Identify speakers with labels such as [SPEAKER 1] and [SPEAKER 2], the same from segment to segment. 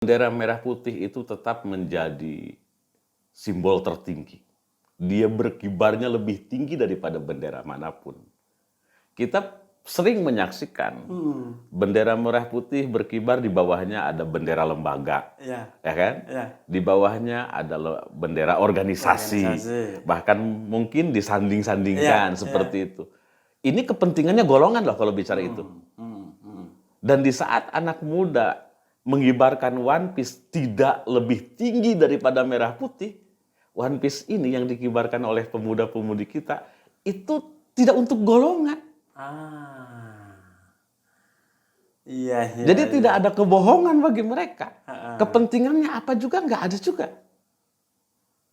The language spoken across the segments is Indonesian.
[SPEAKER 1] Bendera merah putih itu tetap menjadi simbol tertinggi. Dia berkibarnya lebih tinggi daripada bendera manapun. Kita sering menyaksikan bendera merah putih berkibar, di bawahnya ada bendera lembaga, ya kan? Ya. Di bawahnya ada bendera organisasi. Bahkan mungkin disanding-sandingkan seperti itu. Ini kepentingannya golongan loh kalau bicara itu. Dan di saat anak muda mengibarkan One Piece tidak lebih tinggi daripada merah putih, One Piece ini yang dikibarkan oleh pemuda-pemudi kita itu tidak untuk golongan. Iya. Jadi tidak ada kebohongan bagi mereka. Kepentingannya apa juga nggak ada juga.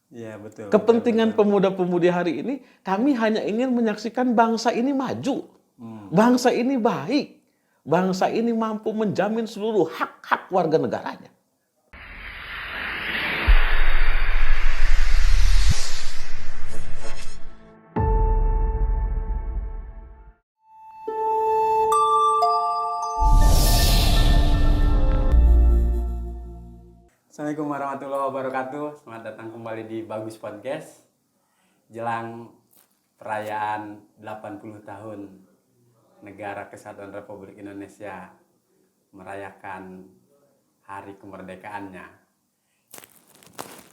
[SPEAKER 1] Iya, betul. Kepentingan pemuda-pemudi hari ini, kami hanya ingin menyaksikan bangsa ini maju, bangsa ini baik. Bangsa ini mampu menjamin seluruh hak-hak warga negaranya.
[SPEAKER 2] Assalamualaikum warahmatullahi wabarakatuh. Selamat datang kembali di Bagus Podcast. Jelang perayaan 80 tahun Negara Kesatuan Republik Indonesia merayakan hari kemerdekaannya.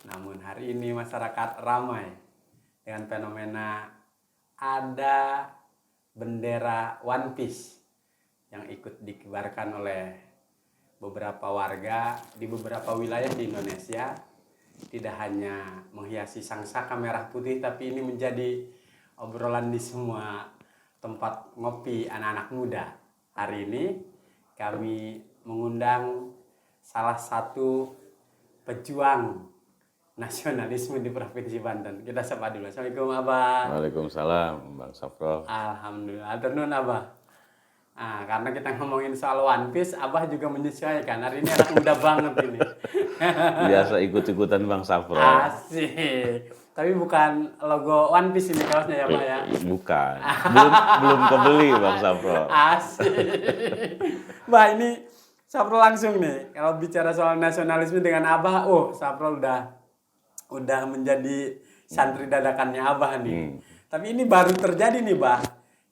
[SPEAKER 2] Namun hari ini masyarakat ramai dengan fenomena ada bendera One Piece yang ikut dikibarkan oleh beberapa warga di beberapa wilayah di Indonesia. Tidak hanya menghiasi sangsaka merah putih, tapi ini menjadi obrolan di semua tempat ngopi anak-anak muda. Hari ini kami mengundang salah satu pejuang nasionalisme di Provinsi Banten. Kita sapa dulu. Assalamualaikum Abah.
[SPEAKER 1] Waalaikumsalam Bang Safro.
[SPEAKER 2] Alhamdulillah. Aturnuhun Abah. Nah, karena kita ngomongin soal One Piece, Abah juga menyesuaikan. Hari ini anak muda banget ini.
[SPEAKER 1] Biasa ikut-ikutan Bang Safro.
[SPEAKER 2] Asik. Tapi bukan logo One Piece ini kaosnya ya Pak ya?
[SPEAKER 1] Bukan. Belum kebeli Bang Safro.
[SPEAKER 2] Asik. Mbak, ini Safro langsung nih. Kalau bicara soal nasionalisme dengan Abah, Safro udah menjadi santri dadakannya Abah nih. Tapi ini baru terjadi nih, Bah.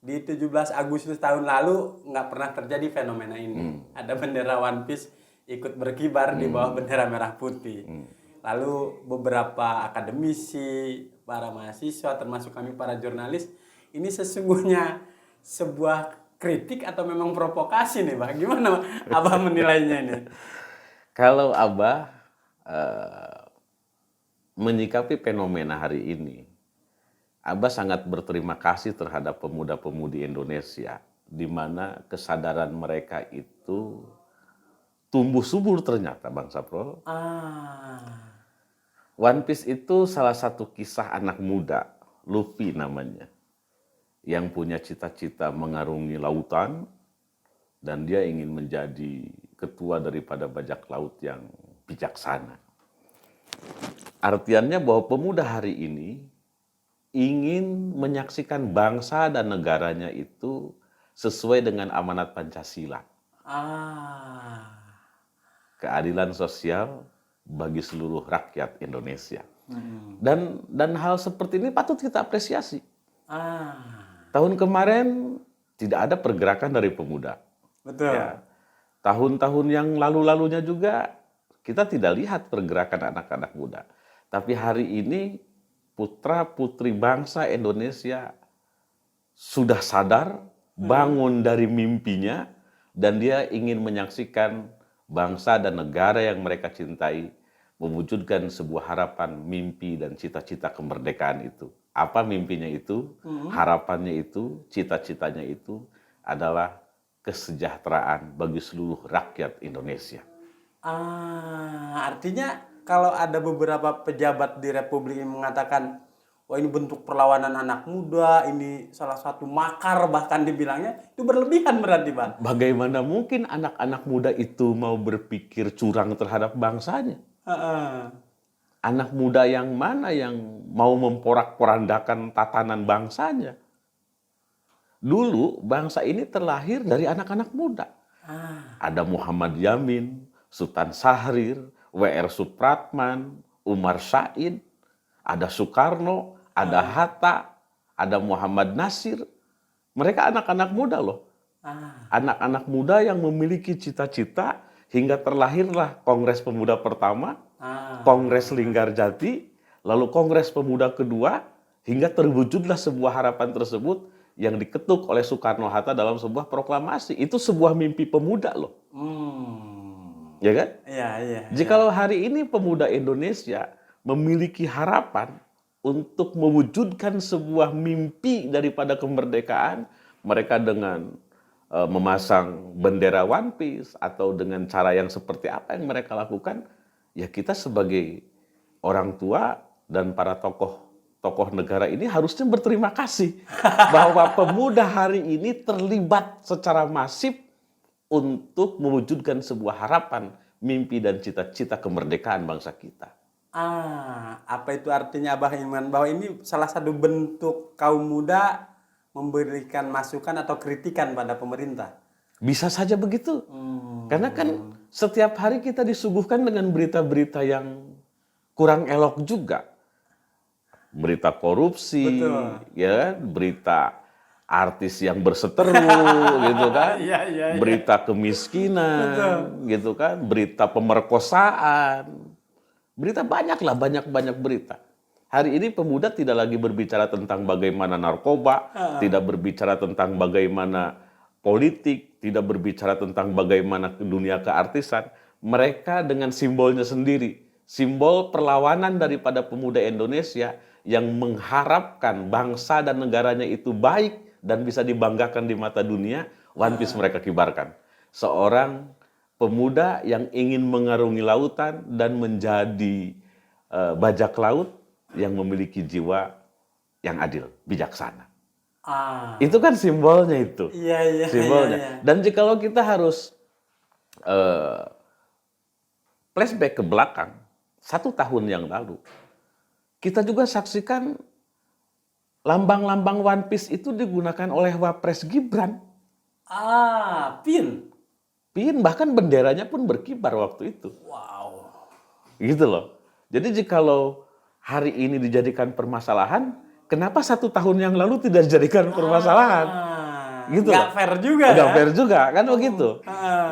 [SPEAKER 2] Di 17 Agustus tahun lalu nggak pernah terjadi fenomena ini. Ada bendera One Piece ikut berkibar di bawah bendera merah putih. Lalu beberapa akademisi, para mahasiswa, termasuk kami para jurnalis, ini sesungguhnya sebuah kritik atau memang provokasi nih, Bang? Gimana Abah menilainya ini?
[SPEAKER 1] Kalau Abah menyikapi fenomena hari ini, Abah sangat berterima kasih terhadap pemuda-pemudi Indonesia, di mana kesadaran mereka itu tumbuh subur ternyata, Bang Safro. One Piece itu salah satu kisah anak muda, Luffy namanya, yang punya cita-cita mengarungi lautan, dan dia ingin menjadi ketua daripada bajak laut yang bijaksana. Artiannya bahwa pemuda hari ini ingin menyaksikan bangsa dan negaranya itu sesuai dengan amanat Pancasila. Keadilan sosial bagi seluruh rakyat Indonesia. Dan hal seperti ini patut kita apresiasi. Tahun kemarin tidak ada pergerakan dari pemuda.
[SPEAKER 2] Betul.
[SPEAKER 1] Ya. Tahun-tahun yang lalu-lalunya juga kita tidak lihat pergerakan anak-anak muda. Tapi hari ini putra-putri bangsa Indonesia sudah sadar, bangun dari mimpinya, dan dia ingin menyaksikan bangsa dan negara yang mereka cintai mewujudkan sebuah harapan, mimpi, dan cita-cita kemerdekaan itu. Apa mimpinya itu, harapannya itu, cita-citanya itu adalah kesejahteraan bagi seluruh rakyat Indonesia.
[SPEAKER 2] Artinya kalau ada beberapa pejabat di Republik ini mengatakan, wah ini bentuk perlawanan anak muda, ini salah satu makar bahkan dibilangnya, itu berlebihan berarti, Bang.
[SPEAKER 1] Bagaimana mungkin anak-anak muda itu mau berpikir curang terhadap bangsanya? Anak muda yang mana yang mau memporak-porandakan tatanan bangsanya? Dulu bangsa ini terlahir dari anak-anak muda. Ada Muhammad Yamin, Sultan Syahrir, W.R. Supratman, Umar Said, ada Soekarno, ada Hatta, ada Muhammad Nasir. Mereka anak-anak muda loh. Anak-anak muda yang memiliki cita-cita hingga terlahirlah Kongres Pemuda pertama, Kongres Linggarjati, lalu Kongres Pemuda kedua, hingga terwujudlah sebuah harapan tersebut yang diketuk oleh Soekarno-Hatta dalam sebuah proklamasi. Itu sebuah mimpi pemuda loh. Ya kan?
[SPEAKER 2] Iya.
[SPEAKER 1] Jikalau hari ini pemuda Indonesia memiliki harapan untuk mewujudkan sebuah mimpi daripada kemerdekaan, mereka dengan memasang bendera One Piece atau dengan cara yang seperti apa yang mereka lakukan, ya kita sebagai orang tua dan para tokoh negara ini harusnya berterima kasih bahwa pemuda hari ini terlibat secara masif untuk mewujudkan sebuah harapan, mimpi dan cita-cita kemerdekaan bangsa kita.
[SPEAKER 2] Apa itu artinya Abah Iman? Bahwa ini salah satu bentuk kaum muda memberikan masukan atau kritikan pada pemerintah.
[SPEAKER 1] Bisa saja begitu. Karena kan setiap hari kita disuguhkan dengan berita-berita yang kurang elok juga. Berita korupsi, ya, berita artis yang berseteru, gitu kan, berita kemiskinan, gitu kan, berita pemerkosaan, berita banyaklah, banyak berita. Hari ini pemuda tidak lagi berbicara tentang bagaimana narkoba, tidak berbicara tentang bagaimana politik, tidak berbicara tentang bagaimana dunia keartisan. Mereka dengan simbolnya sendiri, simbol perlawanan daripada pemuda Indonesia yang mengharapkan bangsa dan negaranya itu baik dan bisa dibanggakan di mata dunia, One Piece mereka kibarkan. Seorang pemuda yang ingin mengarungi lautan dan menjadi bajak laut yang memiliki jiwa yang adil, bijaksana. Itu kan simbolnya itu. Simbolnya. Dan jikalau kita harus flashback ke belakang, 1 tahun yang lalu, kita juga saksikan lambang-lambang One Piece itu digunakan oleh Wapres Gibran.
[SPEAKER 2] PIN.
[SPEAKER 1] PIN, bahkan benderanya pun berkibar waktu itu.
[SPEAKER 2] Wow.
[SPEAKER 1] Gitu loh. Jadi jikalau hari ini dijadikan permasalahan, kenapa 1 tahun yang lalu tidak dijadikan permasalahan? Gitu loh.
[SPEAKER 2] Nggak fair juga.
[SPEAKER 1] Nggak fair juga, kan begitu.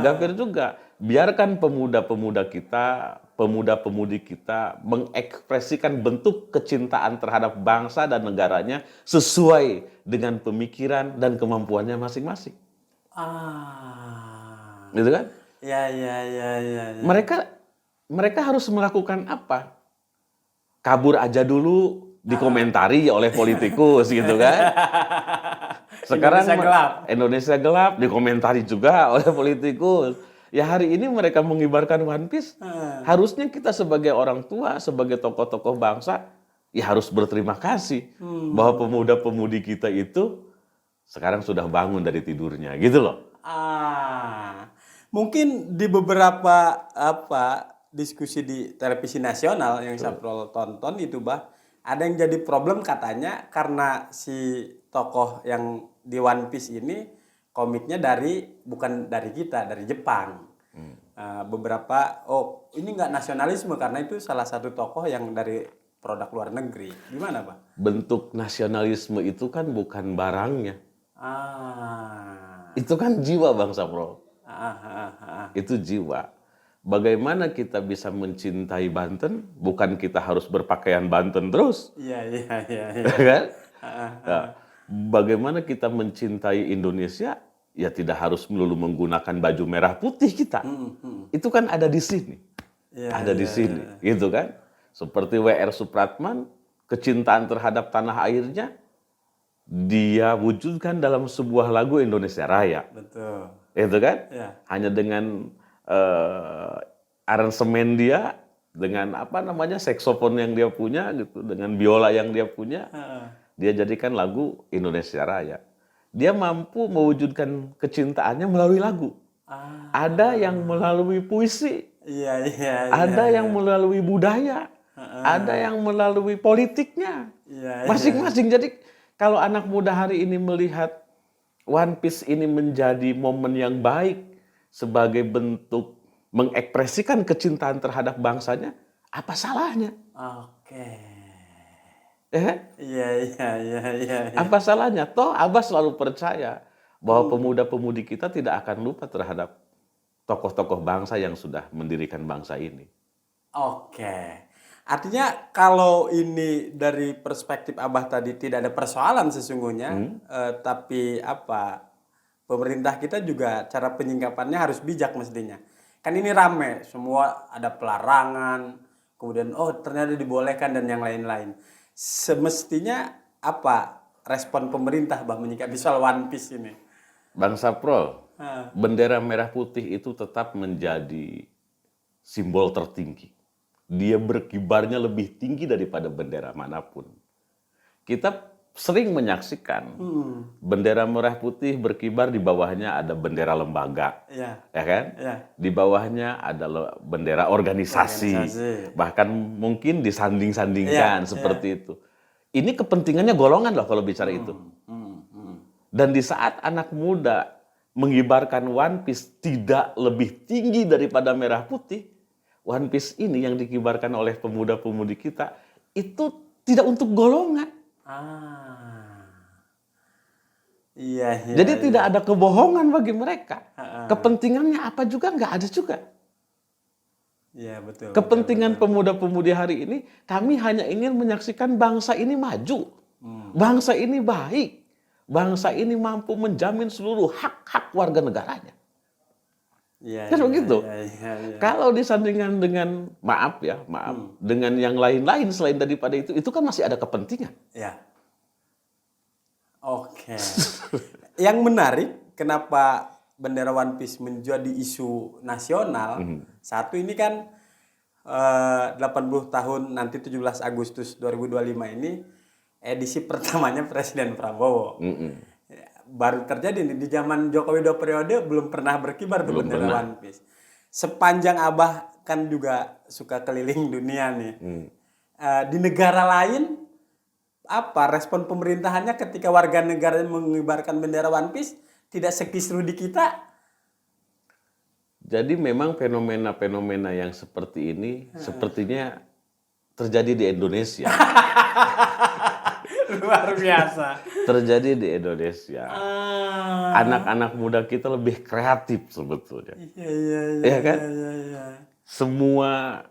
[SPEAKER 1] Nggak fair juga. Biarkan pemuda-pemuda kita, pemuda-pemudi kita mengekspresikan bentuk kecintaan terhadap bangsa dan negaranya sesuai dengan pemikiran dan kemampuannya masing-masing. Gitu kan?
[SPEAKER 2] Ya.
[SPEAKER 1] Mereka harus melakukan apa? Kabur aja dulu, dikomentari oleh politikus gitu kan? Sekarang Indonesia gelap dikomentari juga oleh politikus. Ya hari ini mereka mengibarkan One Piece. Harusnya kita sebagai orang tua, sebagai tokoh-tokoh bangsa, ya harus berterima kasih bahwa pemuda-pemudi kita itu sekarang sudah bangun dari tidurnya, gitu loh.
[SPEAKER 2] Mungkin di beberapa diskusi di televisi nasional yang Saprol tonton itu, Bah, ada yang jadi problem katanya karena si tokoh yang di One Piece ini komiknya bukan dari kita, dari Jepang. Beberapa, ini nggak nasionalisme karena itu salah satu tokoh yang dari produk luar negeri. Gimana, Pak?
[SPEAKER 1] Bentuk nasionalisme itu kan bukan barangnya. Itu kan jiwa bangsa, Bro. Itu jiwa. Bagaimana kita bisa mencintai Banten? Bukan kita harus berpakaian Banten terus.
[SPEAKER 2] Iya.
[SPEAKER 1] Kan? Nah, bagaimana kita mencintai Indonesia? Ya tidak harus melulu menggunakan baju merah putih kita. Itu kan ada di sini. Ada di sini, gitu kan? Seperti W.R. Supratman, kecintaan terhadap tanah airnya dia wujudkan dalam sebuah lagu Indonesia Raya.
[SPEAKER 2] Betul.
[SPEAKER 1] Itu kan?
[SPEAKER 2] Ya.
[SPEAKER 1] Hanya dengan aransemen dia, dengan saksofon yang dia punya gitu, dengan biola yang dia punya, dia jadikan lagu Indonesia Raya. Dia mampu mewujudkan kecintaannya melalui lagu. Ada yang melalui puisi. Ada yang melalui budaya. Ada yang melalui politiknya. Masing-masing. Jadi kalau anak muda hari ini melihat One Piece ini menjadi momen yang baik sebagai bentuk mengekspresikan kecintaan terhadap bangsanya, apa salahnya?
[SPEAKER 2] Oke.
[SPEAKER 1] Ya kan?
[SPEAKER 2] Iya, iya, iya, iya, iya.
[SPEAKER 1] Apa salahnya? Toh Abah selalu percaya bahwa pemuda-pemudi kita tidak akan lupa terhadap tokoh-tokoh bangsa yang sudah mendirikan bangsa ini.
[SPEAKER 2] Oke. Artinya kalau ini dari perspektif Abah tadi tidak ada persoalan sesungguhnya, tapi apa pemerintah kita juga cara penyingkapannya harus bijak mestinya. Kan ini rame, semua ada pelarangan, kemudian oh ternyata dibolehkan dan yang lain-lain. Semestinya apa respon pemerintah Bah menyikapi soal One Piece ini?
[SPEAKER 1] Bang Saprol,
[SPEAKER 2] Ah,
[SPEAKER 1] bendera merah putih itu tetap menjadi simbol tertinggi. Dia berkibarnya lebih tinggi daripada bendera manapun. Kita sering menyaksikan bendera merah putih berkibar, di bawahnya ada bendera lembaga,
[SPEAKER 2] ya,
[SPEAKER 1] ya kan?
[SPEAKER 2] ya.
[SPEAKER 1] Di bawahnya ada bendera organisasi,
[SPEAKER 2] Organisasi.
[SPEAKER 1] bahkan mungkin disanding-sandingkan
[SPEAKER 2] Iya,
[SPEAKER 1] seperti itu. Ini kepentingannya golongan loh kalau bicara itu. Dan di saat anak muda mengibarkan One Piece tidak lebih tinggi daripada merah putih, One Piece ini yang dikibarkan oleh pemuda-pemudi kita itu tidak untuk golongan.
[SPEAKER 2] Ah, iya, iya.
[SPEAKER 1] Jadi
[SPEAKER 2] iya.
[SPEAKER 1] tidak ada kebohongan bagi mereka. Kepentingannya apa juga nggak ada juga.
[SPEAKER 2] Iya betul.
[SPEAKER 1] Kepentingan pemuda-pemudi hari ini, kami hanya ingin menyaksikan bangsa ini maju. Bangsa ini baik. Bangsa ini mampu menjamin seluruh hak-hak warga negaranya.
[SPEAKER 2] Iya.
[SPEAKER 1] Kan begitu?
[SPEAKER 2] Iya, iya, iya.
[SPEAKER 1] Kalau disandingkan dengan, maaf, dengan yang lain-lain selain daripada itu kan masih ada kepentingan.
[SPEAKER 2] Ya. Oke. Yang menarik, kenapa bendera One Piece menjadi isu nasional? Satu ini kan 80 tahun nanti 17 Agustus 2025 ini edisi pertamanya Presiden Prabowo. Baru terjadi nih di zaman Jokowi 2 periode belum pernah berkibar tuh bendera One Piece. Sepanjang Abah kan juga suka keliling dunia nih. Di negara lain apa respon pemerintahannya ketika warga negara mengibarkan bendera One Piece tidak sekisru di kita?
[SPEAKER 1] Jadi memang fenomena-fenomena yang seperti ini sepertinya terjadi di Indonesia.
[SPEAKER 2] Luar biasa.
[SPEAKER 1] Terjadi di Indonesia. Anak-anak muda kita lebih kreatif sebetulnya.
[SPEAKER 2] Iya,
[SPEAKER 1] Iya kan?
[SPEAKER 2] iya.
[SPEAKER 1] Semua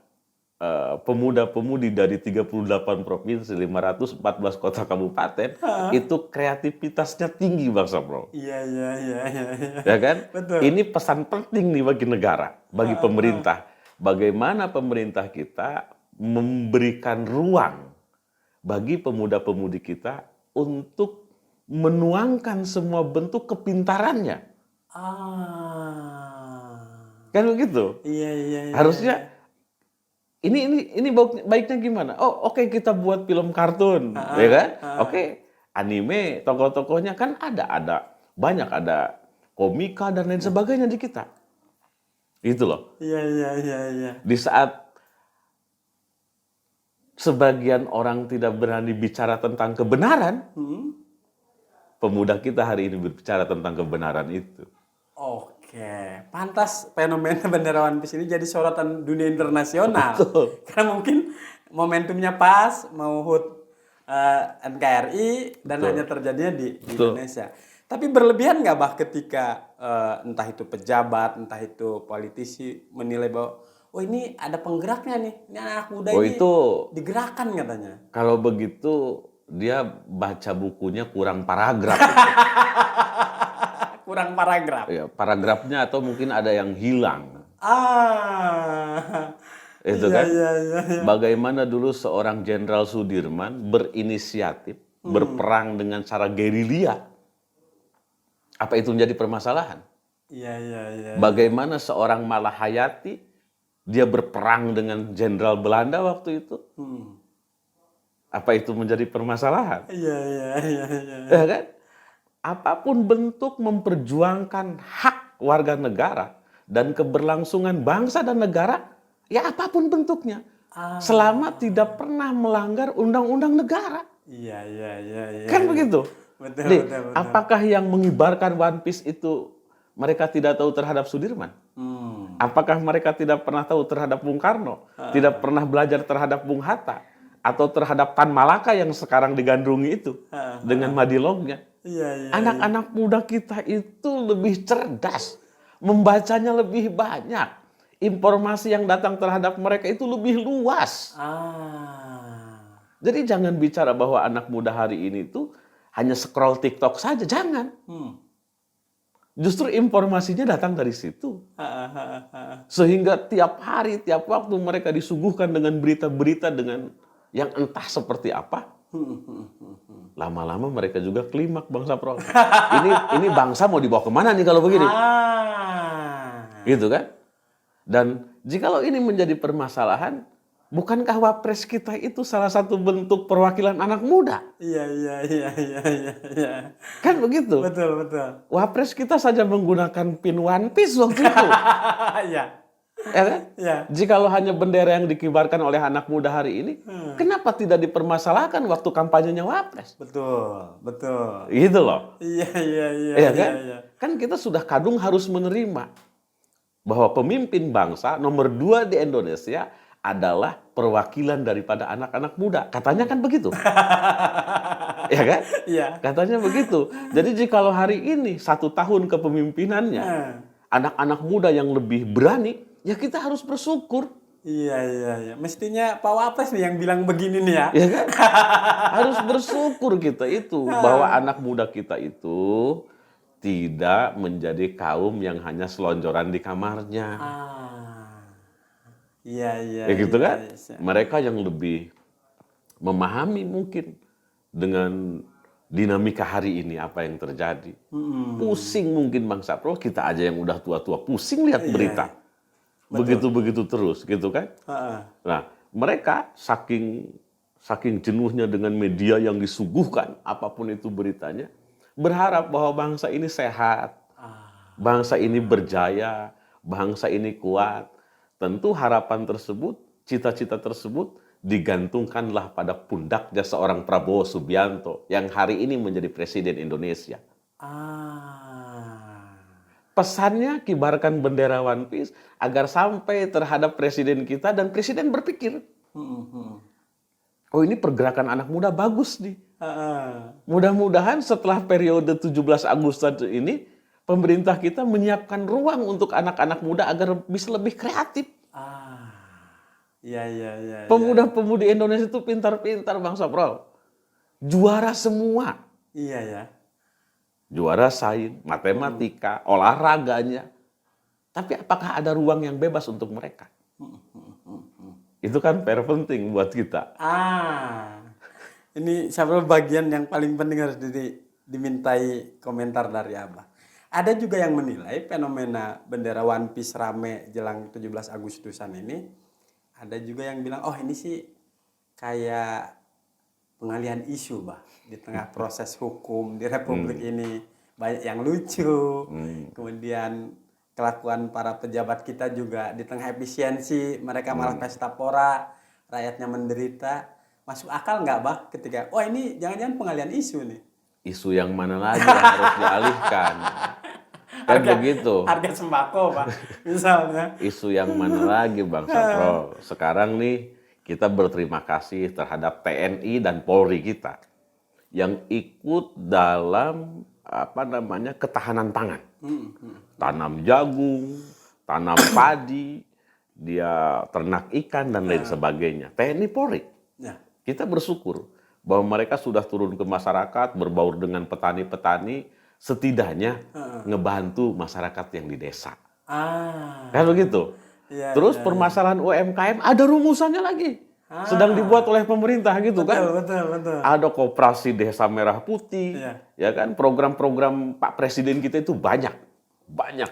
[SPEAKER 1] pemuda-pemudi dari 38 provinsi, 514 kota kabupaten, itu kreativitasnya tinggi Bang Sabro.
[SPEAKER 2] Iya.
[SPEAKER 1] Ya kan?
[SPEAKER 2] Betul.
[SPEAKER 1] Ini pesan penting nih bagi negara, bagi pemerintah. Bagaimana pemerintah kita memberikan ruang bagi pemuda-pemudi kita untuk menuangkan semua bentuk kepintarannya. Kan begitu?
[SPEAKER 2] Iya.
[SPEAKER 1] Harusnya ini baiknya gimana? Oh, oke, kita buat film kartun, ya kan? Oke, anime, tokoh-tokohnya kan ada banyak, ada komika dan lain sebagainya di kita. Itu loh.
[SPEAKER 2] Iya.
[SPEAKER 1] Di saat sebagian orang tidak berani bicara tentang kebenaran, pemuda kita hari ini berbicara tentang kebenaran itu.
[SPEAKER 2] Oke, pantas fenomena bendera One Piece ini jadi sorotan dunia internasional.
[SPEAKER 1] Betul.
[SPEAKER 2] Karena mungkin momentumnya pas mau HUT NKRI dan
[SPEAKER 1] Betul.
[SPEAKER 2] hanya terjadinya di
[SPEAKER 1] Betul.
[SPEAKER 2] Indonesia. Tapi berlebihan nggak Bah ketika entah itu pejabat, entah itu politisi menilai bahwa oh ini ada penggeraknya nih, ini anak muda ini
[SPEAKER 1] itu
[SPEAKER 2] digerakkan katanya.
[SPEAKER 1] kalau begitu dia baca bukunya kurang paragraf.
[SPEAKER 2] Kurang paragraf.
[SPEAKER 1] Ya, paragrafnya atau mungkin ada yang hilang. Itu
[SPEAKER 2] Iya,
[SPEAKER 1] kan?
[SPEAKER 2] iya.
[SPEAKER 1] Bagaimana dulu seorang Jenderal Sudirman berinisiatif berperang dengan cara gerilya. Apa itu menjadi permasalahan?
[SPEAKER 2] Iya.
[SPEAKER 1] Bagaimana seorang Malahayati dia berperang dengan Jenderal Belanda waktu itu? Apa itu menjadi permasalahan?
[SPEAKER 2] Iya.
[SPEAKER 1] Ya kan? Apapun bentuk memperjuangkan hak warga negara dan keberlangsungan bangsa dan negara, ya apapun bentuknya, selama tidak pernah melanggar undang-undang negara.
[SPEAKER 2] Iya.
[SPEAKER 1] Kan begitu?
[SPEAKER 2] Betul.
[SPEAKER 1] Apakah yang mengibarkan One Piece itu mereka tidak tahu terhadap Sudirman? Apakah mereka tidak pernah tahu terhadap Bung Karno? Tidak pernah belajar terhadap Bung Hatta? Atau terhadap Tan Malaka yang sekarang digandrungi itu? Dengan madilognya.
[SPEAKER 2] Iya.
[SPEAKER 1] Anak-anak muda kita itu lebih cerdas. Membacanya lebih banyak. Informasi yang datang terhadap mereka itu lebih luas. Jadi jangan bicara bahwa anak muda hari ini tuh hanya scroll TikTok saja. Jangan. Justru informasinya datang dari situ. Sehingga tiap hari, tiap waktu mereka disuguhkan dengan berita-berita dengan yang entah seperti apa. Lama-lama mereka juga klimak Bang Sapro. Ini bangsa mau dibawa kemana nih kalau begini? Gitu kan? Dan jikalau ini menjadi permasalahan, bukankah wapres kita itu salah satu bentuk perwakilan anak muda?
[SPEAKER 2] Iya.
[SPEAKER 1] Kan begitu?
[SPEAKER 2] Betul.
[SPEAKER 1] Wapres kita saja menggunakan pin One Piece waktu itu.
[SPEAKER 2] Iya.
[SPEAKER 1] Ya kan?
[SPEAKER 2] Iya.
[SPEAKER 1] Jikalau hanya bendera yang dikibarkan oleh anak muda hari ini, kenapa tidak dipermasalahkan waktu kampanyenya wapres?
[SPEAKER 2] Betul.
[SPEAKER 1] Gitu loh.
[SPEAKER 2] Iya.
[SPEAKER 1] Iya kan? Kan kita sudah kadung harus menerima bahwa pemimpin bangsa nomor 2 di Indonesia adalah perwakilan daripada anak-anak muda. Katanya kan begitu. Ya kan?
[SPEAKER 2] Iya.
[SPEAKER 1] Katanya begitu. Jadi jikalau hari ini 1 tahun kepemimpinannya, anak-anak muda yang lebih berani, ya kita harus bersyukur.
[SPEAKER 2] Iya. Mestinya Pak Wapres nih yang bilang begini nih ya.
[SPEAKER 1] Ya kan? Harus bersyukur kita itu bahwa anak muda kita itu tidak menjadi kaum yang hanya selonjoran di kamarnya.
[SPEAKER 2] Iya.
[SPEAKER 1] Ya gitu kan? Mereka yang lebih memahami mungkin dengan dinamika hari ini apa yang terjadi. Pusing mungkin Bang Sapro, kita aja yang udah tua-tua pusing lihat berita. Begitu-begitu terus gitu kan? Nah, mereka saking jenuhnya dengan media yang disuguhkan, apapun itu beritanya, berharap bahwa bangsa ini sehat, bangsa ini berjaya, bangsa ini kuat. Tentu harapan tersebut, cita-cita tersebut digantungkanlah pada pundaknya seorang Prabowo Subianto yang hari ini menjadi Presiden Indonesia. Pesannya kibarkan bendera One Piece agar sampai terhadap presiden kita dan presiden berpikir, oh ini pergerakan anak muda bagus nih. Mudah-mudahan setelah periode 17 Agustus ini, pemerintah kita menyiapkan ruang untuk anak-anak muda agar bisa lebih kreatif.
[SPEAKER 2] Iya.
[SPEAKER 1] Pemuda-pemudi Indonesia itu pintar-pintar Bang Sapro. Juara semua.
[SPEAKER 2] Iya ya.
[SPEAKER 1] Juara sains, matematika, olahraganya. Tapi apakah ada ruang yang bebas untuk mereka? Itu kan penting buat kita.
[SPEAKER 2] Ini sebenarnya bagian yang paling penting harus dimintai komentar dari Abah. Ada juga yang menilai fenomena bendera One Piece rame jelang 17 Agustusan ini. Ada juga yang bilang, oh ini sih kayak pengalihan isu, Bah. Di tengah proses hukum di Republik ini. Banyak yang lucu. Kemudian kelakuan para pejabat kita juga di tengah efisiensi. Mereka malah pesta pora. Rakyatnya menderita. Masuk akal nggak, Bah? Ketika, oh ini jangan-jangan pengalihan isu nih.
[SPEAKER 1] Isu yang mana lagi yang harus dialihkan? Kan begitu.
[SPEAKER 2] Harga sembako, Pak. Misalnya.
[SPEAKER 1] Isu yang mana lagi Bang Sapro? Sekarang nih kita berterima kasih terhadap TNI dan Polri kita yang ikut dalam ketahanan pangan. Tanam jagung, tanam padi, dia ternak ikan dan lain sebagainya. TNI Polri. Kita bersyukur bahwa mereka sudah turun ke masyarakat, berbaur dengan petani-petani, setidaknya ngebantu masyarakat yang di desa. Kan begitu? Terus permasalahan UMKM ada rumusannya lagi. Sedang dibuat oleh pemerintah gitu kan.
[SPEAKER 2] Betul.
[SPEAKER 1] Ada koperasi Desa Merah Putih, ya kan? Program-program Pak Presiden kita itu banyak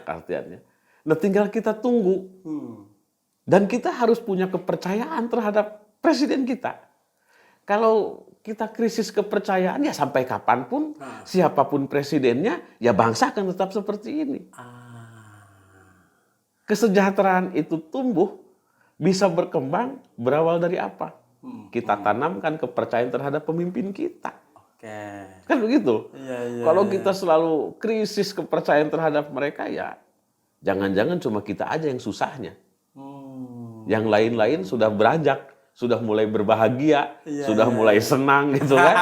[SPEAKER 1] artinya. Nah tinggal kita tunggu. Dan kita harus punya kepercayaan terhadap presiden kita. Kalau kita krisis kepercayaan ya sampai kapanpun, siapapun presidennya, ya bangsa akan tetap seperti ini. Kesejahteraan itu tumbuh, bisa berkembang, berawal dari apa? Kita tanamkan kepercayaan terhadap pemimpin kita. Kan begitu? Kalau kita selalu krisis kepercayaan terhadap mereka, ya Jangan-jangan cuma kita aja yang susahnya.
[SPEAKER 2] Hmm.
[SPEAKER 1] Yang lain-lain sudah beranjak, sudah mulai berbahagia,
[SPEAKER 2] Iya,
[SPEAKER 1] sudah
[SPEAKER 2] iya,
[SPEAKER 1] mulai senang gitu kan.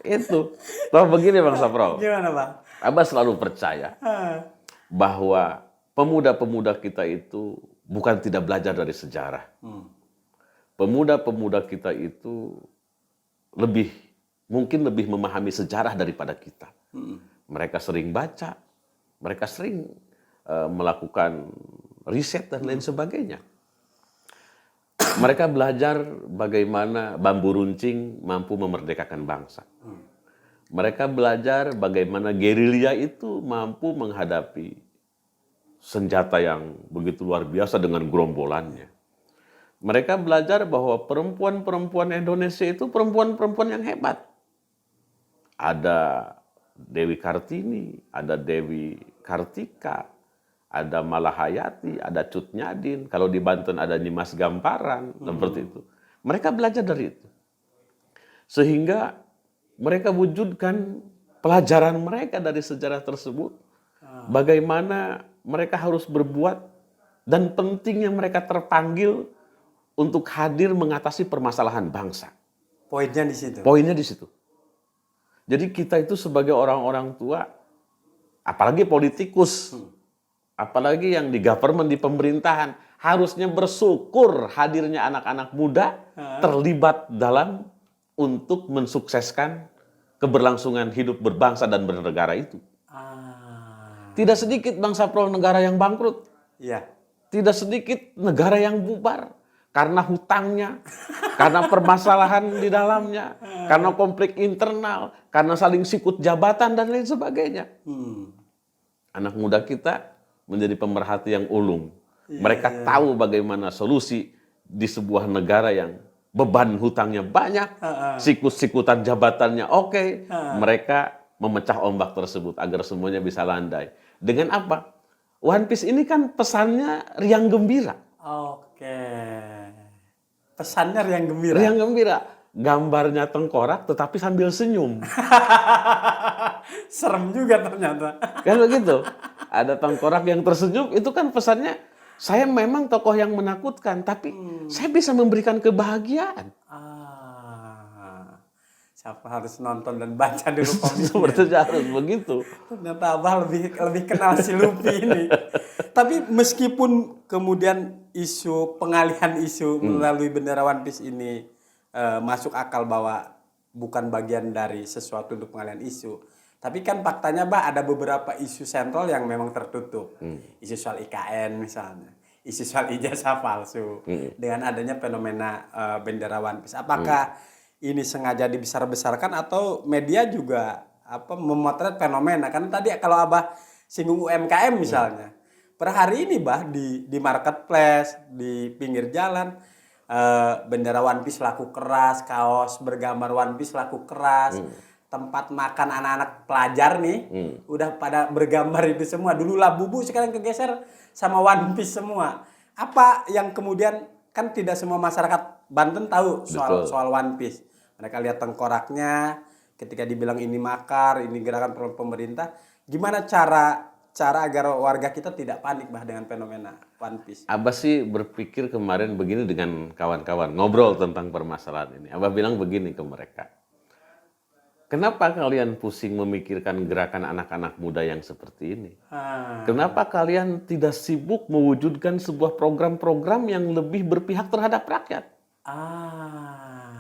[SPEAKER 1] Itu. Toh begini Bang Saprol,
[SPEAKER 2] Gimana, Bang?
[SPEAKER 1] Abah selalu percaya bahwa pemuda-pemuda kita itu bukan tidak belajar dari sejarah. Pemuda-pemuda kita itu mungkin lebih memahami sejarah daripada kita. Mereka sering baca, mereka sering melakukan riset dan lain sebagainya. Mereka belajar bagaimana bambu runcing mampu memerdekakan bangsa. Mereka belajar bagaimana gerilya itu mampu menghadapi senjata yang begitu luar biasa dengan gerombolannya. Mereka belajar bahwa perempuan-perempuan Indonesia itu perempuan-perempuan yang hebat. Ada Dewi Kartini, ada Dewi Kartika, ada Malahayati, ada Cut Nyadin. Kalau di Banten ada Nyimas Gamparan, seperti itu. Mereka belajar dari itu. Sehingga mereka wujudkan pelajaran mereka dari sejarah tersebut. Bagaimana mereka harus berbuat dan pentingnya mereka terpanggil untuk hadir mengatasi permasalahan bangsa.
[SPEAKER 2] Poinnya di situ.
[SPEAKER 1] Poinnya di situ. Jadi kita itu sebagai orang-orang tua, apalagi politikus, apalagi yang di government, di pemerintahan, harusnya bersyukur hadirnya anak-anak muda terlibat dalam untuk mensukseskan keberlangsungan hidup berbangsa dan bernegara itu. Tidak sedikit bangsa pro negara yang bangkrut.
[SPEAKER 2] Iya.
[SPEAKER 1] Tidak sedikit negara yang bubar. Karena hutangnya, karena permasalahan di dalamnya, karena konflik internal, karena saling sikut jabatan dan lain sebagainya. Anak muda kita menjadi pemerhati yang ulung. Mereka tahu bagaimana solusi di sebuah negara yang beban hutangnya banyak, sikut-sikutan jabatannya oke. Mereka memecah ombak tersebut agar semuanya bisa landai. Dengan apa? One Piece ini kan pesannya riang gembira.
[SPEAKER 2] Oke. Pesannya riang gembira.
[SPEAKER 1] Riang gembira. Gambarnya tengkorak tetapi sambil senyum.
[SPEAKER 2] Serem juga ternyata.
[SPEAKER 1] Kan begitu. Ada tengkorak yang tersenyum, itu kan pesannya, saya memang tokoh yang menakutkan, tapi saya bisa memberikan kebahagiaan.
[SPEAKER 2] Siapa harus nonton dan baca dulu komiknya.
[SPEAKER 1] Sepertinya harus begitu.
[SPEAKER 2] Ternyata Abah lebih kenal si Luffy ini. Tapi meskipun kemudian pengalihan isu melalui bendera One Piece ini masuk akal bahwa bukan bagian dari sesuatu untuk pengalihan isu. Tapi kan faktanya Bah ada beberapa isu sentral yang memang tertutup. Isu soal IKN misalnya. Isu soal ijazah palsu. Dengan adanya fenomena bendera One Piece. Apakah ini sengaja dibesar-besarkan atau media juga memotret fenomena? Kan tadi kalau Abah singgung UMKM misalnya. Per hari ini Bah di marketplace, di pinggir jalan, bendera One Piece laku keras, kaos bergambar One Piece laku keras, tempat makan anak-anak pelajar nih udah pada bergambar itu semua. Dulu Labubu sekarang kegeser sama One Piece semua. Apa yang kemudian, kan tidak semua masyarakat Banten tahu soal One Piece. Mereka lihat tengkoraknya, ketika dibilang ini makar, ini gerakan pemerintah. Gimana cara agar warga kita tidak panik Bah dengan fenomena One Piece?
[SPEAKER 1] Abah sih berpikir kemarin begini dengan kawan-kawan, ngobrol tentang permasalahan ini. Abah bilang begini ke mereka. Kenapa kalian pusing memikirkan gerakan anak-anak muda yang seperti ini? Kenapa kalian tidak sibuk mewujudkan sebuah program-program yang lebih berpihak terhadap rakyat?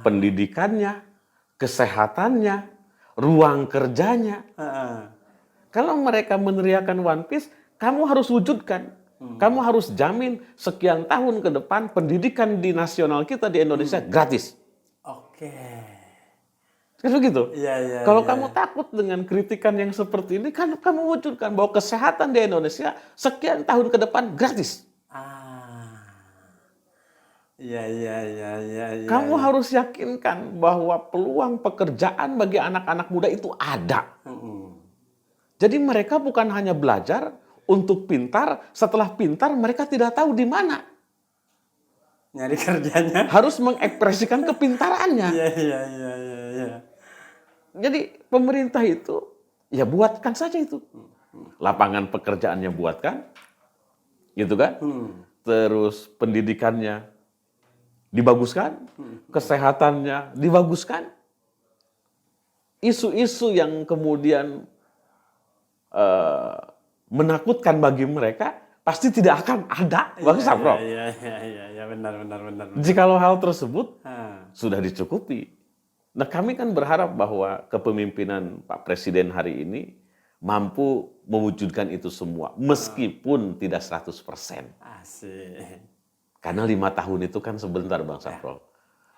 [SPEAKER 1] Pendidikannya, kesehatannya, ruang kerjanya. Kalau mereka meneriakan One Piece, kamu harus wujudkan. Kamu harus jamin sekian tahun ke depan pendidikan di nasional kita di Indonesia gratis.
[SPEAKER 2] Oke.
[SPEAKER 1] Kan begitu?
[SPEAKER 2] Iya.
[SPEAKER 1] Kalau kamu takut dengan kritikan yang seperti ini, kan kamu wujudkan bahwa kesehatan di Indonesia sekian tahun ke depan gratis.
[SPEAKER 2] Iya.
[SPEAKER 1] Kamu harus yakinkan bahwa peluang pekerjaan bagi anak-anak muda itu ada. Jadi mereka bukan hanya belajar untuk pintar, setelah pintar mereka tidak tahu di mana.
[SPEAKER 2] Nyari kerjanya.
[SPEAKER 1] Harus mengekspresikan kepintarannya.
[SPEAKER 2] Iya.
[SPEAKER 1] Jadi pemerintah itu, ya buatkan saja itu. lapangan pekerjaannya buatkan, gitu kan? Terus pendidikannya dibaguskan, kesehatannya dibaguskan. Isu-isu yang kemudian menakutkan bagi mereka pasti tidak akan ada, Bang Sapro.
[SPEAKER 2] Iya, benar.
[SPEAKER 1] Jikalau hal tersebut
[SPEAKER 2] Ah,
[SPEAKER 1] sudah dicukupi. Nah, kami kan berharap bahwa kepemimpinan Pak Presiden hari ini mampu mewujudkan itu semua, meskipun tidak 100%.
[SPEAKER 2] asik.
[SPEAKER 1] Karena 5 tahun itu kan sebentar, Bang Sapro.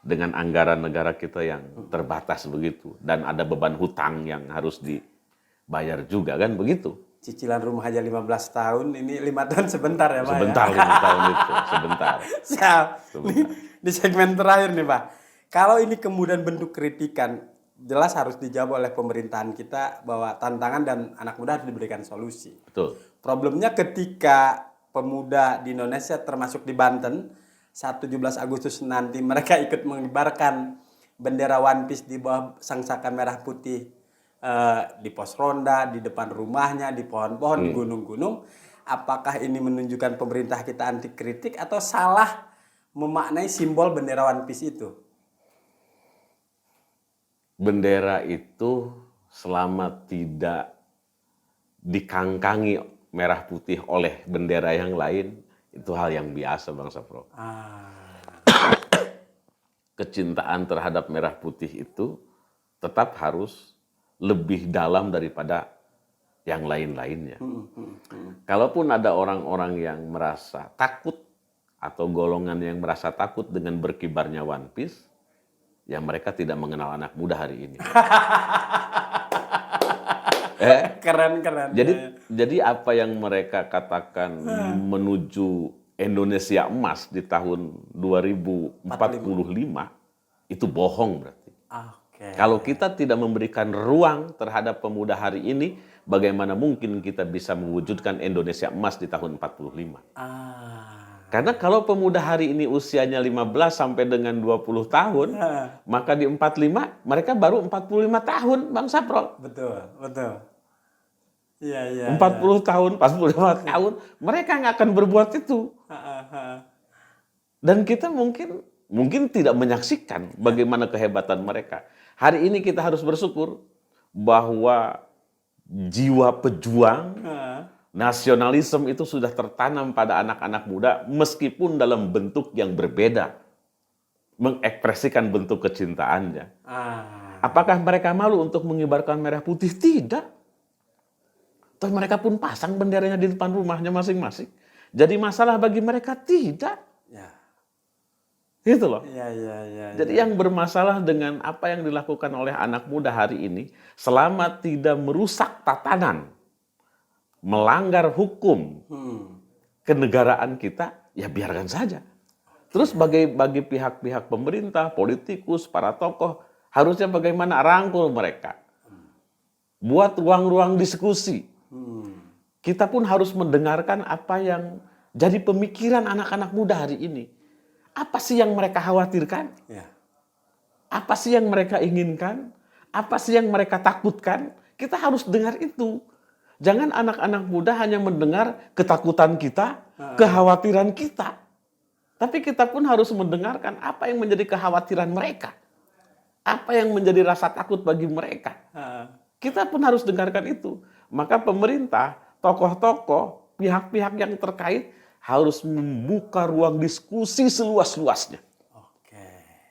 [SPEAKER 1] Dengan anggaran negara kita yang terbatas begitu. Dan ada beban hutang yang harus dibayar juga, kan begitu.
[SPEAKER 2] Cicilan rumah aja 15 tahun, ini 5 tahun sebentar ya Pak
[SPEAKER 1] Sebentar,
[SPEAKER 2] ya?
[SPEAKER 1] 5 tahun itu, sebentar.
[SPEAKER 2] Siap.
[SPEAKER 1] Sebentar.
[SPEAKER 2] Nih, di segmen terakhir nih Pak. Kalau ini kemudian bentuk kritikan, jelas harus dijawab oleh pemerintahan kita bahwa tantangan dan anak muda harus diberikan solusi.
[SPEAKER 1] Betul.
[SPEAKER 2] Problemnya ketika pemuda di Indonesia termasuk di Banten, saat 17 Agustus nanti mereka ikut mengibarkan bendera One Piece di bawah sangsaka merah putih di pos ronda, di depan rumahnya, di pohon-pohon, di gunung-gunung. Apakah ini menunjukkan pemerintah kita anti kritik atau salah memaknai simbol bendera One Piece itu?
[SPEAKER 1] Bendera itu selama tidak dikangkangi merah putih oleh bendera yang lain, itu hal yang biasa, Bang Sapro. Kecintaan terhadap merah putih itu tetap harus lebih dalam daripada yang lain-lainnya. Kalaupun ada orang-orang yang merasa takut atau golongan yang merasa takut dengan berkibarnya One Piece, ya mereka tidak mengenal anak muda hari ini.
[SPEAKER 2] Keren.
[SPEAKER 1] Jadi apa yang mereka katakan menuju Indonesia emas di tahun 2045 itu bohong berarti.
[SPEAKER 2] Oke.
[SPEAKER 1] Kalau kita tidak memberikan ruang terhadap pemuda hari ini, bagaimana mungkin kita bisa mewujudkan Indonesia emas di tahun 45? Karena kalau pemuda hari ini usianya 15 sampai dengan 20 tahun, maka di 45 mereka baru 45 tahun, Bang Sapro.
[SPEAKER 2] Betul. Iya.
[SPEAKER 1] 40 tahun, 45 tahun, mereka nggak akan berbuat itu. Dan kita mungkin tidak menyaksikan bagaimana kehebatan mereka. Hari ini kita harus bersyukur bahwa jiwa pejuang, nasionalisme itu sudah tertanam pada anak-anak muda meskipun dalam bentuk yang berbeda. Mengekspresikan bentuk kecintaannya. Apakah mereka malu untuk mengibarkan merah putih? Tidak. Toh mereka pun pasang benderanya di depan rumahnya masing-masing. Jadi masalah bagi mereka? Tidak.
[SPEAKER 2] Ya.
[SPEAKER 1] Gitu loh.
[SPEAKER 2] Iya.
[SPEAKER 1] Jadi yang bermasalah dengan apa yang dilakukan oleh anak muda hari ini, selama tidak merusak tatanan, melanggar hukum kenegaraan kita, ya biarkan saja. Terus bagi pihak-pihak pemerintah, politikus, para tokoh, harusnya bagaimana rangkul mereka. Buat ruang-ruang diskusi. Kita pun harus mendengarkan apa yang jadi pemikiran anak-anak muda hari ini. Apa sih yang mereka khawatirkan?
[SPEAKER 2] Ya.
[SPEAKER 1] Apa sih yang mereka inginkan? Apa sih yang mereka takutkan? Kita harus dengar itu. Jangan anak-anak muda hanya mendengar ketakutan kita, kekhawatiran kita. Tapi kita pun harus mendengarkan apa yang menjadi kekhawatiran mereka. Apa yang menjadi rasa takut bagi mereka. Kita pun harus dengarkan itu. Maka pemerintah, tokoh-tokoh, pihak-pihak yang terkait harus membuka ruang diskusi seluas-luasnya.
[SPEAKER 2] Oke.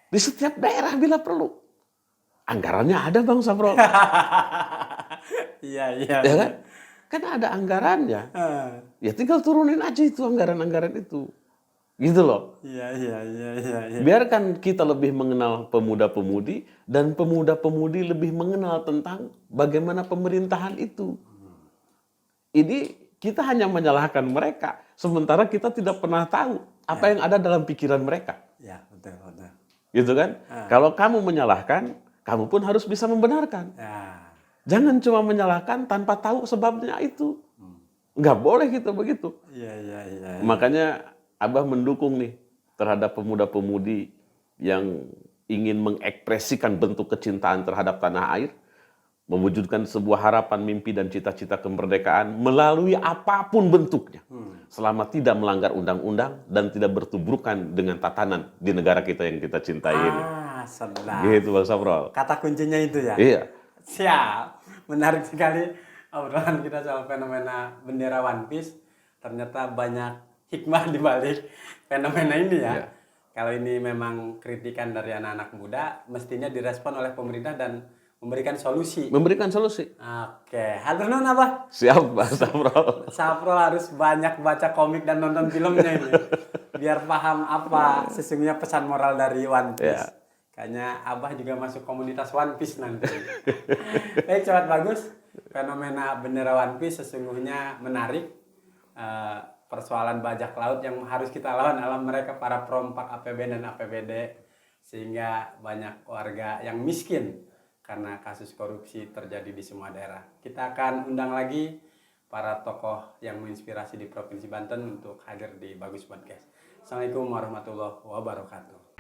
[SPEAKER 1] Di setiap daerah bila perlu. Anggarannya ada, Bang Sapro.
[SPEAKER 2] Iya.
[SPEAKER 1] Ya kan? Kan ada anggarannya. Ya tinggal turunin aja itu anggaran-anggaran itu. Gitu loh.
[SPEAKER 2] Iya.
[SPEAKER 1] Biarkan kita lebih mengenal pemuda-pemudi dan pemuda-pemudi lebih mengenal tentang bagaimana pemerintahan itu. Ini kita hanya menyalahkan mereka, sementara kita tidak pernah tahu apa yang ada dalam pikiran mereka.
[SPEAKER 2] Ya, betul.
[SPEAKER 1] Gitu kan? Kalau kamu menyalahkan, kamu pun harus bisa membenarkan.
[SPEAKER 2] Ya.
[SPEAKER 1] Jangan cuma menyalahkan tanpa tahu sebabnya itu. Nggak boleh gitu begitu.
[SPEAKER 2] Iya.
[SPEAKER 1] Makanya Abah mendukung nih terhadap pemuda-pemudi yang ingin mengekspresikan bentuk kecintaan terhadap tanah air. mewujudkan sebuah harapan, mimpi, dan cita-cita kemerdekaan melalui apapun bentuknya. Selama tidak melanggar undang-undang dan tidak bertubrukan dengan tatanan di negara kita yang kita cintai ini.
[SPEAKER 2] Sedap.
[SPEAKER 1] Gitu Bang Saprol.
[SPEAKER 2] Kata kuncinya itu ya?
[SPEAKER 1] Iya.
[SPEAKER 2] Siap. Menarik sekali obrolan kita soal fenomena bendera One Piece. Ternyata banyak hikmah di balik fenomena ini ya.
[SPEAKER 1] Iya.
[SPEAKER 2] Kalau ini memang kritikan dari anak-anak muda, mestinya direspon oleh pemerintah dan memberikan solusi.
[SPEAKER 1] Memberikan solusi.
[SPEAKER 2] Oke, hatur nuhun Abah.
[SPEAKER 1] Siap Bang Saprol.
[SPEAKER 2] Saprol harus banyak baca komik dan nonton filmnya ini. Biar paham apa sesungguhnya pesan moral dari One Piece.
[SPEAKER 1] Ya.
[SPEAKER 2] Kayaknya Abah juga masuk komunitas One Piece nanti. Baik, sobat bagus. Fenomena bendera One Piece sesungguhnya menarik. Persoalan bajak laut yang harus kita lawan adalah mereka para perompak APBN dan APBD. Sehingga banyak warga yang miskin karena kasus korupsi terjadi di semua daerah. Kita akan undang lagi para tokoh yang menginspirasi di Provinsi Banten untuk hadir di Bagus Podcast. Assalamualaikum warahmatullahi wabarakatuh.